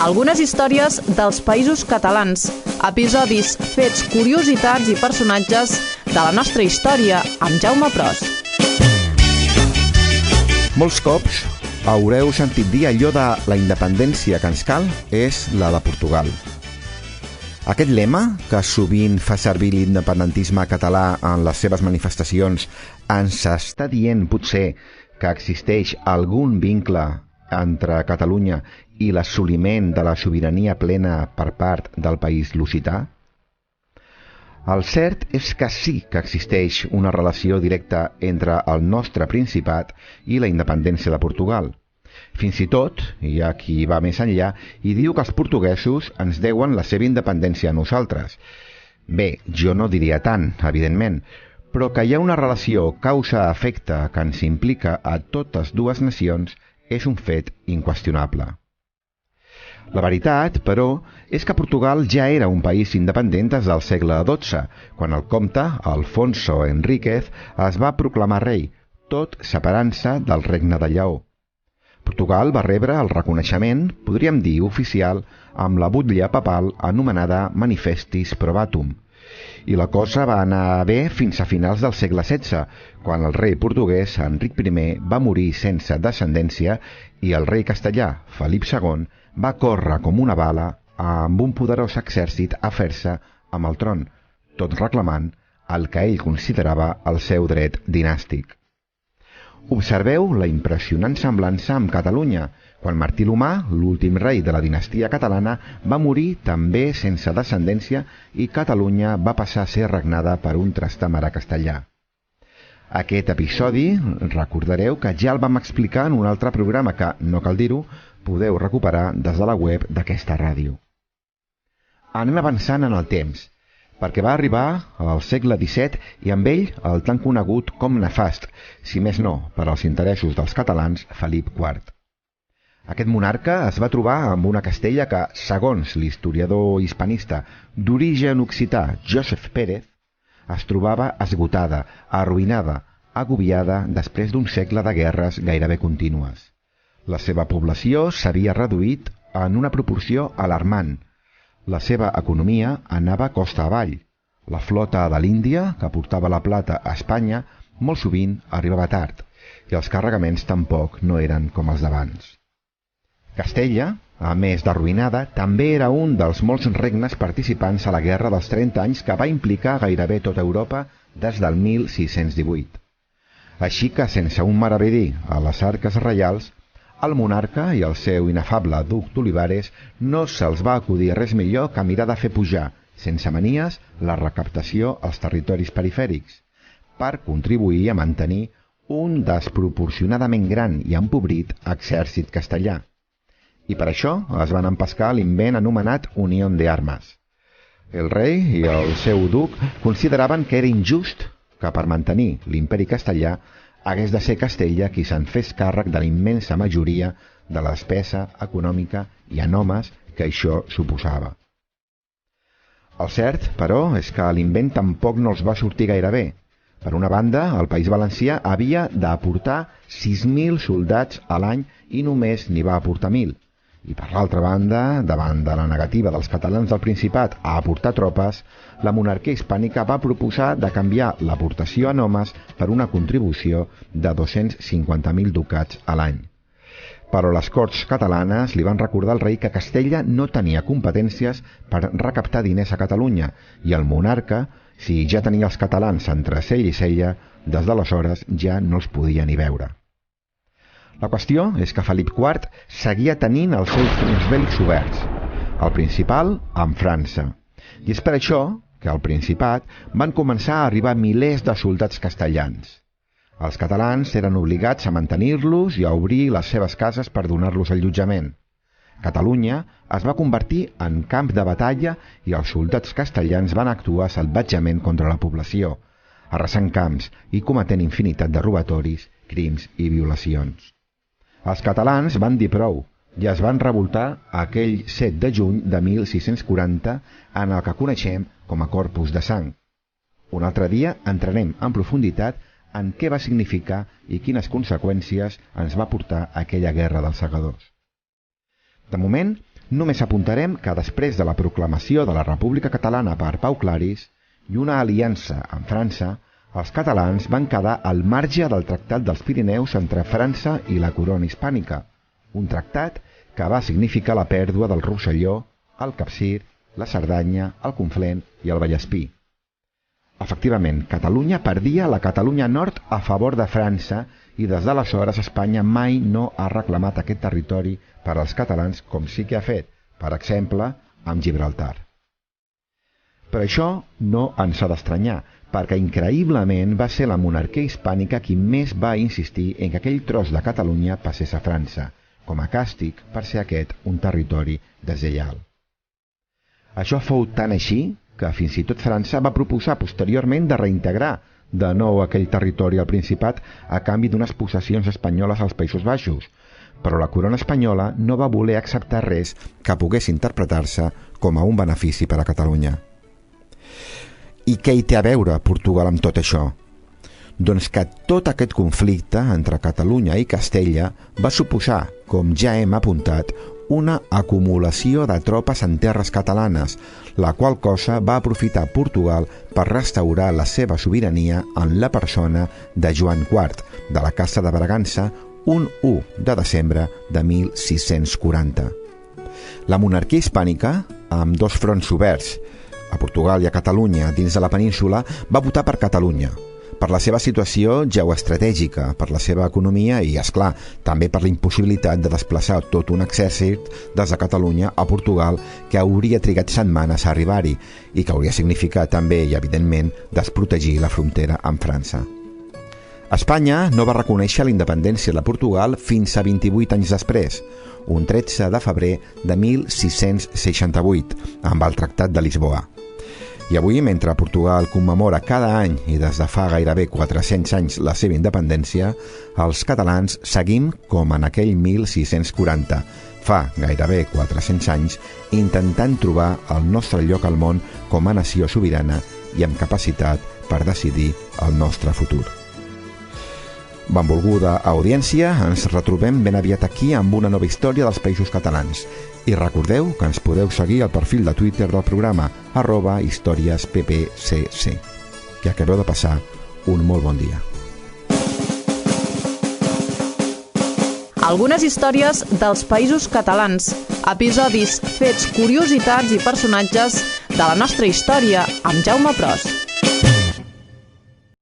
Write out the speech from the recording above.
algunes històries dels països catalans, episodis, fets, curiositats i personatges de la nostra història amb Jaume Pros. Molts cops haureu sentit dir allò de la independència que ens cal és la de Portugal. Aquest lema, que sovint fa servir l'independentisme català en les seves manifestacions, ens està dient, potser, que existeix algun vincle entre Catalunya i l'assoliment de la sobirania plena per part del país lusità? El cert és que sí que existeix una relació directa entre el nostre Principat i la independència de Portugal. Fins i tot, hi ha qui va més enllà i diu que els portuguesos ens deuen la seva independència a nosaltres. Bé, jo no diria tant, evidentment, però que hi ha una relació causa-efecte que ens implica a totes dues nacions és un fet inqüestionable. La veritat, però, és que Portugal ja era un país independent des del segle XII, quan el comte Alfonso Enríquez es va proclamar rei, tot separant-se del Regne de Lleó. Portugal va rebre el reconeixement, podríem dir oficial, amb la butlla papal anomenada Manifestis Probatum. I la cosa va anar bé fins a finals del segle XVI, quan el rei portuguès Enric I va morir sense descendència i el rei castellà Felip II va córrer com una bala amb un poderós exèrcit a fer-se amb el tron, tot reclamant el que ell considerava el seu dret dinàstic. Observeu la impressionant semblança amb Catalunya, quan Martí l'Humà, l'últim rei de la dinastia catalana, va morir també sense descendència i Catalunya va passar a ser regnada per un trastamara castellà. Aquest episodi, recordareu que ja el vam explicar en un altre programa que, no cal dir-ho, podeu recuperar des de la web d'aquesta ràdio. Anem avançant en el temps, perquè va arribar al segle XVII i amb ell el tan conegut com nefast, si més no, per als interessos dels catalans, Felip IV. Aquest monarca es va trobar amb una Castella que, segons l'historiador hispanista d'origen occità Josep Pérez, es trobava esgotada, arruïnada, agobiada després d'un segle de guerres gairebé contínues. La seva població s'havia reduït en una proporció alarmant. La seva economia anava costa avall. La flota de l'Índia, que portava la plata a Espanya, molt sovint arribava tard, i els carregaments tampoc no eren com els d'abans. Castella, a més d'arruïnada, també era un dels molts regnes participants a la Guerra dels 30 anys que va implicar gairebé tota Europa des del 1618. Així que, sense un meravedí a les arques reials, al monarca i al seu inefable duc d'Olivares no se'ls va acudir res millor que mirar de fer pujar, sense manies, la recaptació als territoris perifèrics, per contribuir a mantenir un desproporcionadament gran i empobrit exèrcit castellà. I per això es van empescar l'invent anomenat Unió de Armes. El rei i el seu duc consideraven que era injust que per mantenir l'imperi castellà hagués de ser Castella qui se'n fes càrrec de la immensa majoria de la despesa econòmica i en homes que això suposava. El cert, però, és que l'invent tampoc no els va sortir gaire bé. Per una banda, el País Valencià havia d'aportar 6.000 soldats a l'any i només n'hi va aportar 1.000. I per l'altra banda, davant de la negativa dels catalans del Principat a aportar tropes, la monarquia hispànica va proposar de canviar l'aportació en homes per una contribució de 250.000 ducats a l'any. Però les corts catalanes li van recordar al rei que Castella no tenia competències per recaptar diners a Catalunya i el monarca, si ja tenia els catalans entre cella i cella, des d'aleshores ja no els podia ni veure. La qüestió és que Felip IV seguia tenint els seus fronts bèl·lics oberts, el principal amb França. I és per això que al Principat van començar a arribar milers de soldats castellans. Els catalans eren obligats a mantenir-los i a obrir les seves cases per donar-los allotjament. Catalunya es va convertir en camp de batalla i els soldats castellans van actuar salvatgement contra la població, arrasant camps i cometent infinitat de robatoris, crims i violacions. Els catalans van dir prou i es van revoltar aquell 7 de juny de 1640 en el que coneixem com a Corpus de Sang. Un altre dia entrarem en profunditat en què va significar i quines conseqüències ens va portar aquella guerra dels segadors. De moment, Només apuntarem que després de la proclamació de la República Catalana per Pau Claris i una aliança amb França, els catalans van quedar al marge del Tractat dels Pirineus entre França i la corona hispànica, un tractat que va significar la pèrdua del Rosselló, el Capcir, la Cerdanya, el Conflent i el Vallespí. Efectivament, Catalunya perdia la Catalunya Nord a favor de França i des d'aleshores Espanya mai no ha reclamat aquest territori per als catalans com sí que ha fet, per exemple, amb Gibraltar. Però això no ens ha d'estranyar, perquè increïblement va ser la monarquia hispànica qui més va insistir en que aquell tros de Catalunya passés a França, com a càstig per ser aquest un territori deslleial. Això fou tan així que fins i tot França va proposar posteriorment de reintegrar de nou aquell territori al Principat a canvi d'unes possessions espanyoles als Països Baixos, però la corona espanyola no va voler acceptar res que pogués interpretar-se com a un benefici per a Catalunya. I què hi té a veure Portugal amb tot això? Doncs que tot aquest conflicte entre Catalunya i Castella va suposar, com ja hem apuntat, una acumulació de tropes en terres catalanes, la qual cosa va aprofitar Portugal per restaurar la seva sobirania en la persona de Joan IV, de la Casa de Bragança, un 1 de desembre de 1640. La monarquia hispànica, amb dos fronts oberts, a Portugal i a Catalunya dins de la península, va votar per Catalunya, per la seva situació geoestratègica, per la seva economia i, esclar, també per la impossibilitat de desplaçar tot un exèrcit des de Catalunya a Portugal que hauria trigat setmanes a arribar-hi i que hauria significat també i, evidentment, desprotegir la frontera amb França. Espanya no va reconèixer la independència de Portugal fins a 28 anys després, un 13 de febrer de 1668, amb el Tractat de Lisboa. I avui, mentre Portugal commemora cada any i des de fa gairebé 400 anys la seva independència, els catalans seguim com en aquell 1640, fa gairebé 400 anys, intentant trobar el nostre lloc al món com a nació sobirana i amb capacitat per decidir el nostre futur. Benvolguda audiència, ens retrobem ben aviat aquí amb una nova història dels Països Catalans. I recordeu que ens podeu seguir al perfil de Twitter del programa @historiasppcc. Que acabeu de passar un molt bon dia. Algunes històries dels Països Catalans. Episodis, fets, curiositats i personatges de la nostra història amb Jaume Pros.